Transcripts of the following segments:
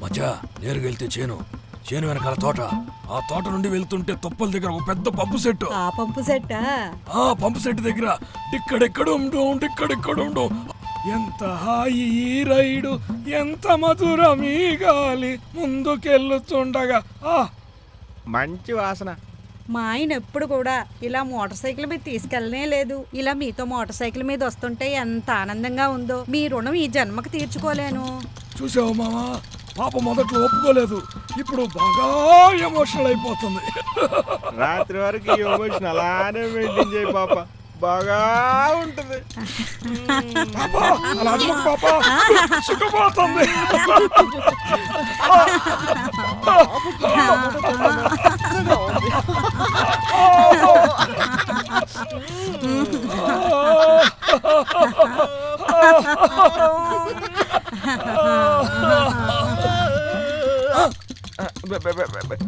మచ్చా నేరుగా వెళ్తే చేను వెనకాల తోట. ఆ తోట నుండి వెళ్తుంటే తొప్పల దగ్గర ఒక పెద్ద పంపు సెట్. ఆ పంపు సెట్టా? ఆ పంపు సెట్ దగ్గర డిక్కడెక్కడుండు. ఎంత హాయి ఈ రైడు, ఎంత మధురం ఈ గాలి, ముందుకెళ్ళుతుండగా మంచి వాసన. మా ఆయన ఎప్పుడు కూడా ఇలా మోటార్ సైకిల్ మీద తీసుకెళ్ళనే లేదు. ఇలా మీతో మోటార్ సైకిల్ మీద వస్తుంటే ఎంత ఆనందంగా ఉందో. మీ రుణం ఈ జన్మకు తీర్చుకోలేను. చూసావు మామా, పాప మొదట్లో ఒప్పుకోలేదు, ఇప్పుడు బాగా ఎమోషనల్ అయిపోతుంది. రాత్రి వరకు ఈ ఎమోషన్ అలానే మెయింటైన్ చేయి పాప, బాగా ఉంటుంది. పాపా అలా అనకు పాపా, సుఖపోతుంది.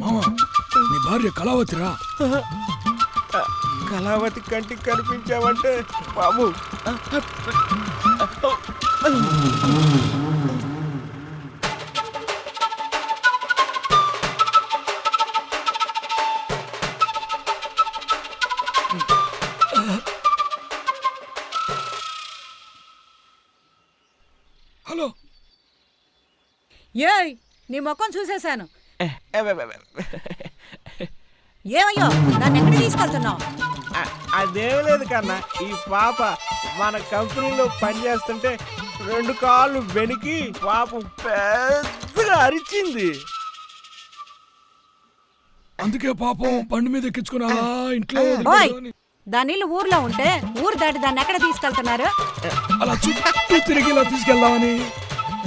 మామా, నీ భార్య కళావతిరా? కళావతి కంటికి కనిపించావంటే బాబు. హలో. ఏయ్, నీ ముఖం చూసేశాను. ఏమయ్యో, నన్ను ఎక్కడ తీసుకెళ్తున్నావు? అదేం లేదు కన్నా, ఈ పాప మన కంపెనీలో పనిచేస్తుంటే 2 కాళ్ళు వెనికి పాపం పెద్దగా అరిచింది. అందుకే పాపం బండి మీద ఎక్కించుకున్నావా ఇంట్లో? ఓయ్, దాని ఇల్లు ఊర్లో ఉంటే ఊరు దాటి దాన్ని ఎక్కడ తీసుకెళ్తున్నారు? అలా చుట్టూ తిరిగి ఇలా తీసుకెళ్దామని.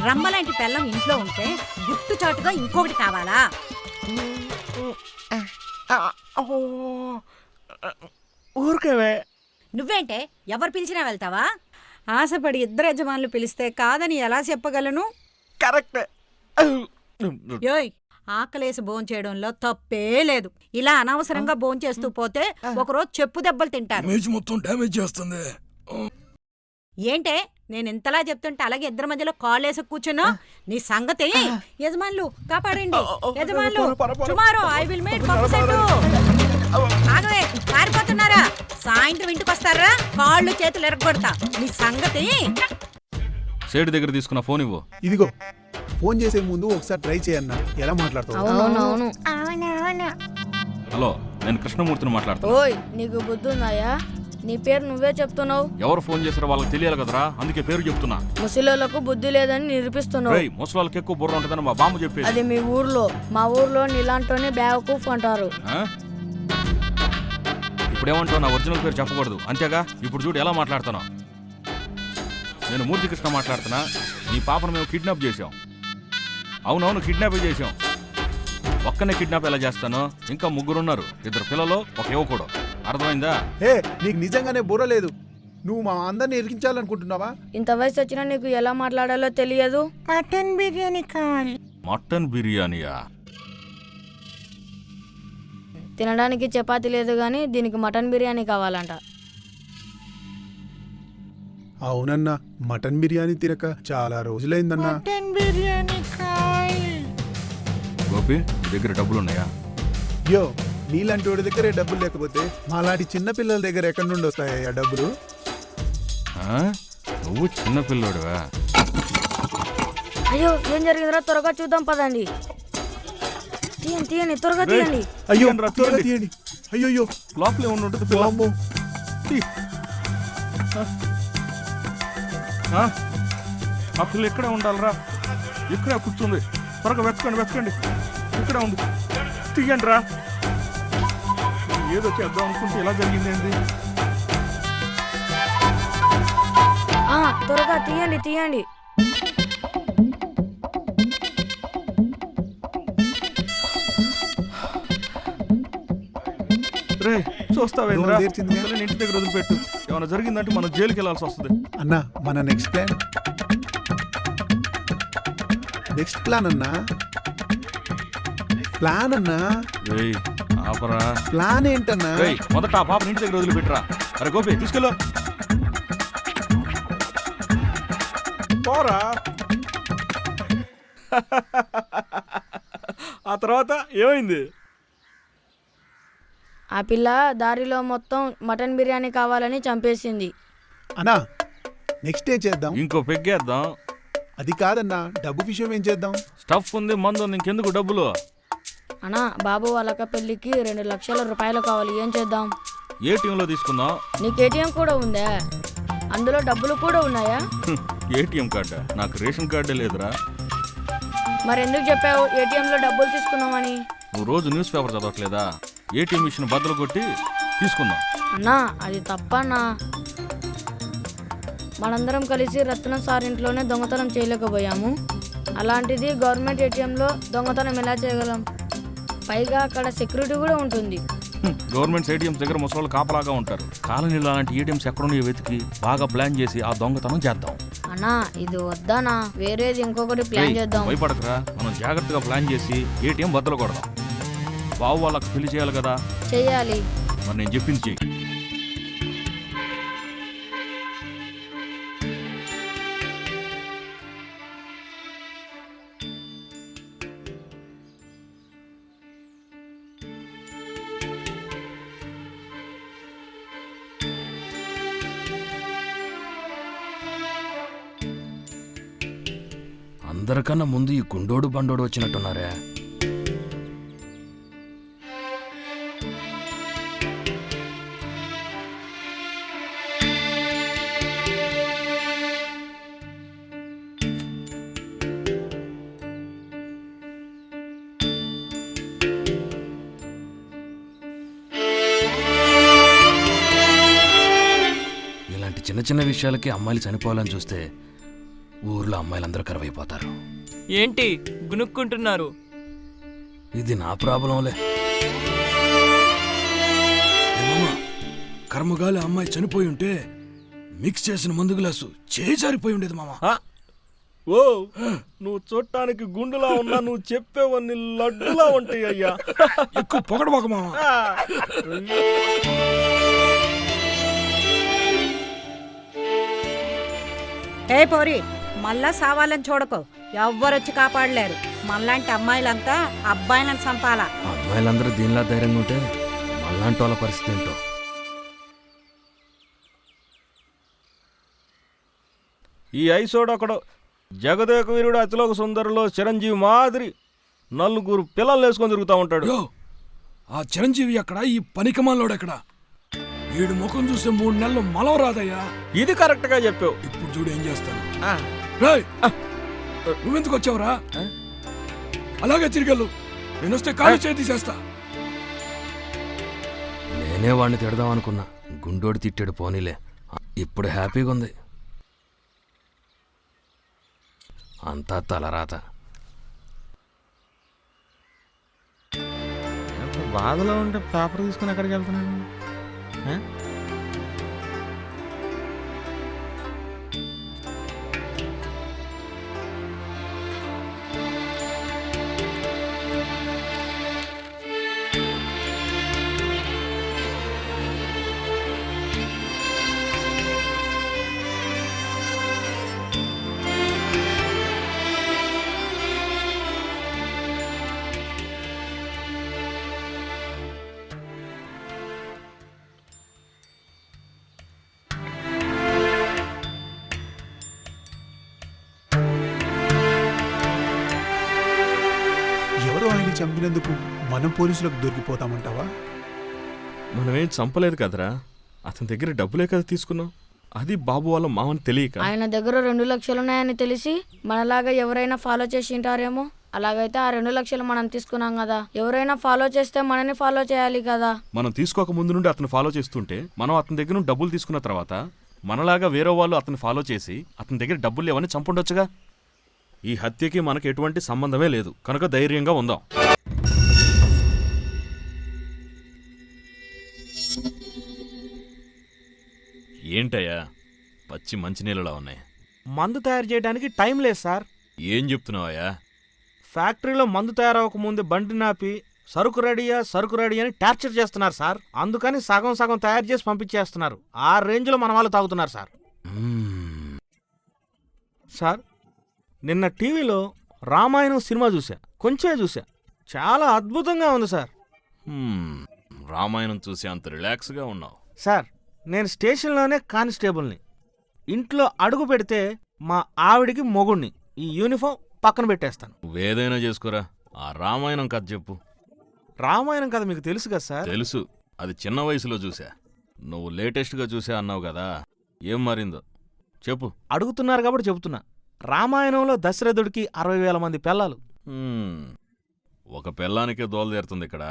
రమ్మలాంటి పెళ్ళం ఇంట్లో ఉంటే గుట్టు చాటుగా ఇంకొకటి కావాలా? ఊరికేవే. నువ్వేంటే ఎవరు పిలిచినా వెళ్తావా? ఆశపడి ఇద్దరు యజమానులు పిలిస్తే కాదని ఎలా చెప్పగలను? కరెక్ట్. యోయ్, ఆకలేసి భోంచేయడంలో తప్పే లేదు. ఇలా అనవసరంగా భోంచేస్తూ పోతే ఒకరోజు చెప్పు దెబ్బలు తింటారు. ఇమేజ్ మొత్తం డ్యామేజ్ చేస్తుంది. ఏంటే నేను ఇంతలా చెప్తుంటే అలాగే ఇద్దరి మధ్యలో కాళ్ళేసి కూర్చున్నా? నీ సంగతి యజమానులు కాపాడండి. యజమానులు, tomorrow I will make pump set. ఆగవే, పారిపోతున్నారా? సాయంత్రం ఇంటికి వస్తారా? కాళ్ళు చేతులు ఎరగొడతా. నీ సంగతి. సేటు దగ్గర తీసుకున్న ఫోన్ ఇవ్వు. ఇదిగో, ఫోన్ చేసే ముందు ఒకసారి ట్రై చేయన్నా. ఎలా మాట్లాడతావు? హలో, నేను కృష్ణమూర్తిని మాట్లాడుతున్నా. ఓయ్, నీకు బుద్ధి ఉన్నాయా? నీ పేరు నువ్వే చెప్తున్నావు. ఎవరు ఫోన్ చేసారో వాళ్ళకి తెలియాలి కదరా, అందుకే పేరు చెప్తున్నా. ముసలోళ్ళకు బుద్ధి లేదని నిరూపిస్తున్నావు. ముసలాళ్ళకి ఎక్కువ బుర్ర ఉంటుందని మా బామ్మ చెప్పేది. అది మీ ఊర్లో. మా ఊర్లో నీలాంటోనే బ్యావకూఫ్ అంటారు. ఇప్పుడేమంటావు? నా ఒరిజినల్ పేరు చెప్పకూడదు అంతేగా. ఇప్పుడు చూడు ఎలా మాట్లాడుతున్నావు. నేను మూర్తికృష్ణ మాట్లాడుతున్నా. నీ పాపను మేము కిడ్నాప్ చేసాం. అవునవును, కిడ్నాప్ చేసాం. ఒక్కనే కిడ్నాప్ ఎలా చేస్తాను? ఇంకా 3 ఉన్నారు. 2 పిల్లలు, 1 యువకుడు. అర్థమైందా? హే, నీకు నిజంగానే బుర్ర లేదు. నువ్వు మా అందరిని ఇరికించాలనుకుంటున్నావా? ఇంత వయసు వచ్చినా నీకు ఎలా మాట్లాడాలో తెలియదు. మటన్ బిర్యానీ కావాలి. మటన్ బిర్యానీయా? తినడానికి చపాతీ లేదు గానీ దీనికి మటన్ బిర్యానీ కావాలంట. అవునన్నా, మటన్ బిర్యానీ తినక చాలా రోజులైందన్నా. మటన్ బిర్యానీ కావాలి. గోపి, దగ్గర డబ్బులున్నాయా? యో, నీలాంటి వాడి దగ్గరే డబ్బులు లేకపోతే మాలాంటి చిన్నపిల్లల దగ్గర ఎక్కడి నుండి వస్తాయా డబ్బులు? నువ్వు చిన్నపిల్లోడువా? అయ్యో, ఏం జరిగిందిరా? త్వరగా చూద్దాం పదండి. తీయండి, త్వరగా తీయండి. అయ్యో, త్వరగా తీయండి. అయ్యో, లోపలే ఉంటుంది. ఆ పిల్ల ఇక్కడే ఉండాలిరా. ఇక్కడే కూర్చుంది. త్వరగా వెతకండి. ఇక్కడే ఉంది. తీయండి రా. ఏదో చేద్దాం అనుకుంటే ఎలా జరిగిందేంటి? త్వరగా తీయండి. రే, చూస్తావేంద్రా? ఇంటి దగ్గర వదిలిపెట్టు. ఏమైనా జరిగిందంటే మనం జైలుకి వెళ్ళాల్సి వస్తుంది. అన్నా, మన నెక్స్ట్ ప్లాన్ అన్నా. ప్లాన్ ఏంటన్నా? మొదట ఆ పాప ఇంటి దగ్గర వదిలిపెట్టరా. అరే గోపి, తీసుకెళ్ళు. పోరా. ఆ తర్వాత ఏమైంది? ఆ పిల్ల దారిలో మొత్తం మటన్ బిర్యానీ కావాలని చంపేసింది. అన్నా నెక్స్ట్ ఏం చేద్దాం? ఇంకో పెగ్గేద్దాం. అది కాదన్నా, డబ్బు విషయం ఏం చేద్దాం? స్టఫ్ ఉంది, మందు ఉంది, ఇంకెందుకు డబ్బులు? అన్నా బాబు వాళ్ళక పెళ్ళికి 2 లక్షల రూపాయలు కావాలి, ఏం చేద్దాం? ఏటీఎంలో తీసుకుందాం. నీకు ఏటీఎం కూడా ఉందా? అందులో డబ్బులు కూడా ఉన్నాయా? ఏటీఎం కార్డా? నాకు రేషన్ కార్డే లేదురా. మరెందుకు చెప్పావు ఏటీఎంలో డబ్బులు తీసుకున్నామని? నువ్వు రోజు న్యూస్ పేపర్ చదవట్లేదా? ఏటీఎం మిషన్ బద్దలు కొట్టి తీసుకుందాం. అన్నా అది తప్పన్నా. మనందరం కలిసి రత్నం సార్ ఇంట్లోనే దొంగతనం చేయలేకపోయాము. అలాంటిది గవర్నమెంట్ ఏటీఎంలో దొంగతనం ఎలా చేయగలం? పైగా అక్కడ సెక్యూరిటీ కూడా ఉంటుంది. గవర్నమెంట్ ఏటీఎంస్ దగ్గర ముసలోళ్ళు కాపలాగా ఉంటారు. కాలనీలో అలాంటి ఏటీఎంస్ ఎక్కడున్నాయో వెతికి బాగా ప్లాన్ చేసి ఆ దొంగతనం చేద్దాం. అన్నా ఇది వద్దానా, వేరేది ఇంకొకటి ప్లాన్ చేద్దాం. భయపడకరా, మనం జాగ్రత్తగా ప్లాన్ చేసి ఏటీఎం బద్దలు కొడదాం. బావు వాళ్ళకి పెళ్లి చేయాలి కదా. చెయ్యాలి. మరి నేను చెప్పింది చెయ్యి. అందరికన్నా ముందు ఈ గుండోడు బండోడు వచ్చినట్టున్నారే. ఇలాంటి చిన్న చిన్న విషయాలకి అమ్మాయిలు చనిపోవాలని చూస్తే ఊర్లో అమ్మాయిలందరూ కరువైపోతారు. ఏంటి గునుక్కుంటున్నారు? ఇది నా ప్రాబ్లంలే. ఏమమ్మా, కర్మగాలి అమ్మాయి చనిపోయి ఉంటే మిక్స్ చేసిన మందు గ్లాసు చేజారిపోయి ఉండేది మామ. ఓ నువ్వు చూడటానికి గుండులా ఉన్నా, నువ్వు చెప్పేవన్నీ లడ్డులా ఉంటాయి అయ్యా. ఎక్కువ పొగడబాక మామ. ఏ పోరి, మళ్ళా సావాలని చూడకు. ఎవ్వరొచ్చి కాపాడలేరు. మనలాంటి అమ్మాయిలంతా అబ్బాయిలను చంపాలా. అమ్మాయిలందరూ దీనిలా ధైర్యంగా ఉంటే మళ్ళాంటి వాళ్ళ పరిస్థితి ఏంటో. ఈ ఐసోడు ఒకడు జగదేక వీరుడు అతిలోక సుందరులో చిరంజీవి మాదిరి 4 పిల్లలు వేసుకొని తిరుగుతూ ఉంటాడు. యో, ఆ చిరంజీవి ఎక్కడ? ఈ పనికిమాలోడు ఎక్కడ? వీడు ముఖం చూస్తే 3 నెలలు మలం రాదయ్యా. ఇది కరెక్ట్ గా చెప్పావు. ఇప్పుడు చూడు ఏం చేస్తాను. రేయ్, నువ్వెందుకు వచ్చావురా? అలాగే తిరిగెళ్ళు. నేను వస్తే కాలు చేతి చేస్తా. నేనే వాడిని తిడదాం అనుకున్నా. గుండోడు తిట్టాడు, పోనీలే. ఇప్పుడు హ్యాపీగా ఉంది. అంతా తలరాత. బాధలో ఉంటే పేపర్ తీసుకుని ఎక్కడికి వెళ్తున్నాను? ఎవరో ఆయన చంపినందుకు మనం పోలీసులకు దొరికిపోతామంటావా? మనమేం చంపలేదు కదరా, అతని దగ్గర డబ్బులే కదా తీసుకున్నాం. అది బాబు వాళ్ళ మామని తెలియక. ఆయన దగ్గర 2 లక్షలు ఉన్నాయని తెలిసి మనలాగా ఎవరైనా ఫాలో చేసి ఉంటారేమో. అలాగైతే ఆ 2 లక్షలు మనం తీసుకున్నాం కదా, ఎవరైనా ఫాలో చేస్తే మనని ఫాలో చేయాలి కదా. మనం తీసుకోక ముందు నుండి అతను ఫాలో చేస్తుంటే మనం అతని దగ్గర నుండి డబ్బులు తీసుకున్న తర్వాత మనలాగా వేరే వాళ్ళు అతను ఫాలో చేసి అతని దగ్గర డబ్బులు లేవని చంపుండొచ్చుగా. ఈ హత్యకి మనకు ఎటువంటి సంబంధమే లేదు కనుక ధైర్యంగా ఉందాం. ఏంటయ్యా పచ్చి మంచినీళ్ళలా ఉన్నాయి? మందు తయారు చేయడానికి టైం లేదు సార్. ఏం చెప్తున్నావయ్యా? ఫ్యాక్టరీలో మందు తయారవకముందే బండి నాపి సరుకు రెడీ అని టార్చర్ చేస్తున్నారు సార్. అందుకని సగం సగం తయారు చేసి పంపించేస్తున్నారు. ఆ రేంజ్లో మన వాళ్ళు తాగుతున్నారు సార్. సార్ నిన్న టీవీలో రామాయణం సినిమా చూసా, కొంచెం చూసా. చాలా అద్భుతంగా ఉంది సార్. రామాయణం చూసి అంత రిలాక్స్గా ఉన్నావు. సార్, నేను స్టేషన్లోనే కానిస్టేబుల్ని. ఇంట్లో అడుగు పెడితే మా ఆవిడికి మొగుణ్ణి. ఈ యూనిఫామ్ పక్కన పెట్టేస్తాను. నువ్వేదైనా చేసుకోరా, ఆ రామాయణం కథ చెప్పు. రామాయణం కథ మీకు తెలుసు కదా సార్? తెలుసు, అది చిన్న వయసులో చూసా. నువ్వు లేటెస్ట్గా చూసా అన్నావు కదా, ఏం మారిందో చెప్పు. అడుగుతున్నారు కాబట్టి చెబుతున్నా. రామాయణంలో దశరథుడికి 60,000 మంది పిల్లలు. ఒక పిల్లానికే దోలదేరుతుంది ఇక్కడ.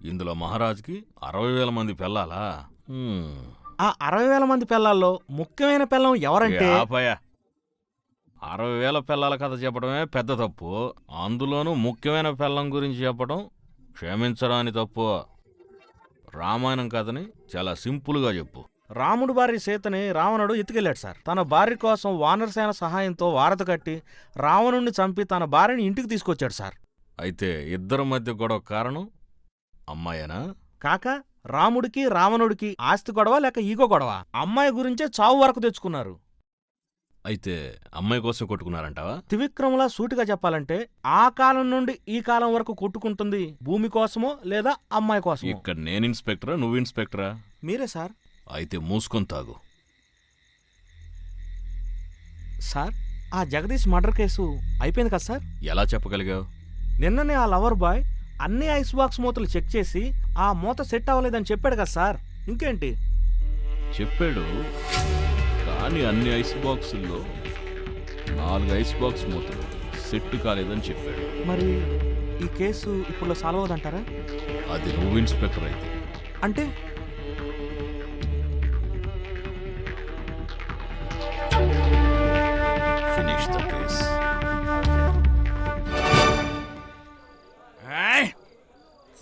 ఇందులో మహారాజుకి 60,000 మంది పిల్లాలా? ఆ 60,000 మంది పిల్లల్లో ముఖ్యమైన పిల్లం ఎవరంటే? 60,000 పిల్లల కథ చెప్పడమే పెద్ద తప్పు. అందులోనూ ముఖ్యమైన పిల్లం గురించి చెప్పడం క్షమించరాని తప్పు. రామాయణం కథని చాలా సింపుల్గా చెప్పు. రాముడి భార్య సీతని రావణుడు ఎత్తుకెళ్ళాడు సార్. తన భార్య కోసం వానరసేన సహాయంతో వారధి కట్టి రావణుణ్ణి చంపి తన భార్యని ఇంటికి తీసుకొచ్చాడు సార్. అయితే ఇద్దరి మధ్య గొడవ కారణం అమ్మాయేనా? కాక రాముడికి రావణుడికి ఆస్తి గొడవ లేక ఈగో గొడవ. అమ్మాయి గురించే చావు వరకు తెచ్చుకున్నారు. అయితే అమ్మాయి కోసం కొట్టుకున్నారంటావా? త్రివిక్రములా సూటిగా చెప్పాలంటే ఆ కాలం నుండి ఈ కాలం వరకు కొట్టుకుంటుంది భూమి కోసమో లేదా అమ్మాయి కోసమో. ఇక్కడ నేను ఇన్స్పెక్టరా, నువ్వు ఇన్స్పెక్టరా? మీరే సార్. అయితే మూసుకొని తాగు. సార్, ఆ జగదీష్ మర్డర్ కేసు అయిపోయింది కదా సార్? ఎలా చెప్పగలిగావు? నిన్ననే ఆ లవర్ బాయ్ అన్ని ఐస్ బాక్స్ మూతలు చెక్ చేసి ఆ మూత సెట్ అవ్వలేదని చెప్పాడు కదా సార్. ఇంకేంటి చెప్పాడు, కానీ అన్ని ఐస్ బాక్సుల్లో 4 ఐస్ బాక్స్ మూతలు సెట్ కాలేదని చెప్పాడు. మరి ఈ కేసు ఇప్పుడు సాల్వ్ అవుదంటారా? అది నువ్వు ఇన్స్పెక్టర్ అయితే. అంటే ఫినిష్ ద కేస్.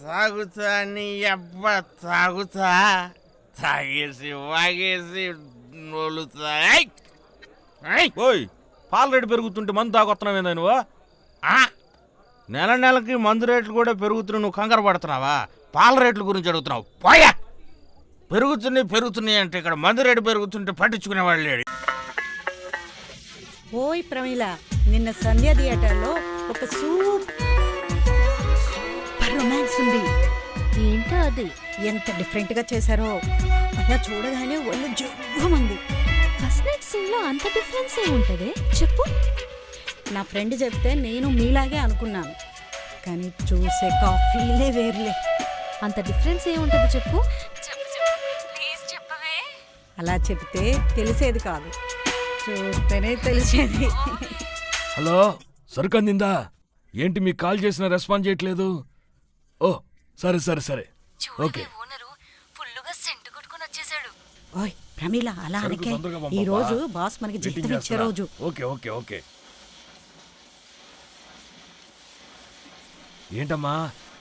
తాగుతా నీ అబ్బ తాగుతా, తాగేసి వాగేసి నోలుతా. ఓయ్, పాల రేటు పెరుగుతుంటే మందు తాగొస్తున్నావేందా నువ్వు? నెల నెలకి మందు రేట్లు కూడా పెరుగుతున్నావు, నువ్వు కంగారు పడుతున్నావా? పాల రేట్ల గురించి అడుగుతున్నావు. పోయా, పెరుగుతున్నాయి అంటే ఇక్కడ మందు రేటు పెరుగుతుంటే పట్టించుకునేవాళ్ళు లేడు. ఓయ్ ప్రమీల, నిన్న సంధ్య థియేటర్లో ఒక సూపర్ రొమాన్స్ ఉంది. ఏంటో అది? ఎంత డిఫరెంట్ గా చేశారో. అలా చూడగానే ఒళ్ళు జవ్వమంది. ఫస్ట్ నైట్ సీన్ లో అంత డిఫరెన్స్ ఏముంటది చెప్పు. నా ఫ్రెండ్ చెప్తే నేను మీలాగే అనుకున్నాను, కానీ చూసే కాఫీలే వేర్లే. అంత డిఫరెన్స్ ఏముంటది చెప్పు. అలా చెప్తే తెలిసేది కాదు, చూస్తేనే తెలిసేది. హలో, సరుకు అందిందా? ఏంటి మీకు కాల్ చేసినా రెస్పాన్స్ చేయట్లేదు? ఓ సరే సరే సరే, ఓకే. ఓయ్ ప్రమీల, అలా సరుకు అనకే. తొందరగా పంపమ్మా. ఈ రోజు బాస్ మనకి వెయిటింగ్ జీతం ఇచ్చే చేస్తున్నా. రోజు. Okay okay okay. ఏంటమ్మా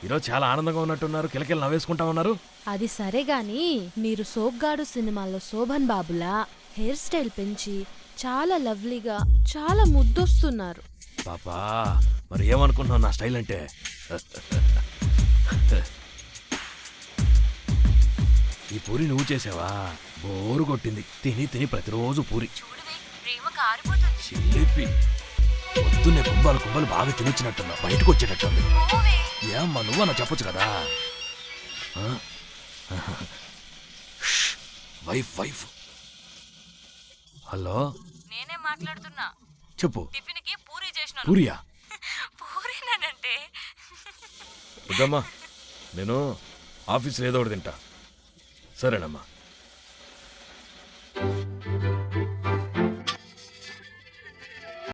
ఈరోజు చాలా ఆనందంగా ఉన్నట్టున్నారు, కిలకిల నవ్వేసుకుంటా ఉన్నారు. అది సరే గాని, మీరు సోగ్గాడు సినిమాలో శోభన్ బాబులా హెయిర్ స్టైల్ పెంచి చాలా లవ్లీగా చాలా ముద్దొస్తున్నారు. పాపా, మరి ఏమనుకుంటున్నావు నా స్టైల్ అంటే? ఈ పూరి నువ్వు చేసావా? బోరు కొట్టింది, తిని తిని ప్రతిరోజు పూరి. చిల్లిపి, పొద్దున్నే కుంభాలు బాగా తినొచ్చినట్టున్నా, బయటకు వచ్చేటట్టుంది. ఏమ్మా నువ్వన్నా చెప్పొచ్చు కదా. వైఫ్. హలో, నేనే మాట్లాడుతున్నా. చెప్పు. టిఫిన్కి పూరీ చేసినాను. పూరియా? పూరీనంటే వద్దమ్మా, నేను ఆఫీస్లో ఏదో ఒకటి తింటా. సరేనమ్మా.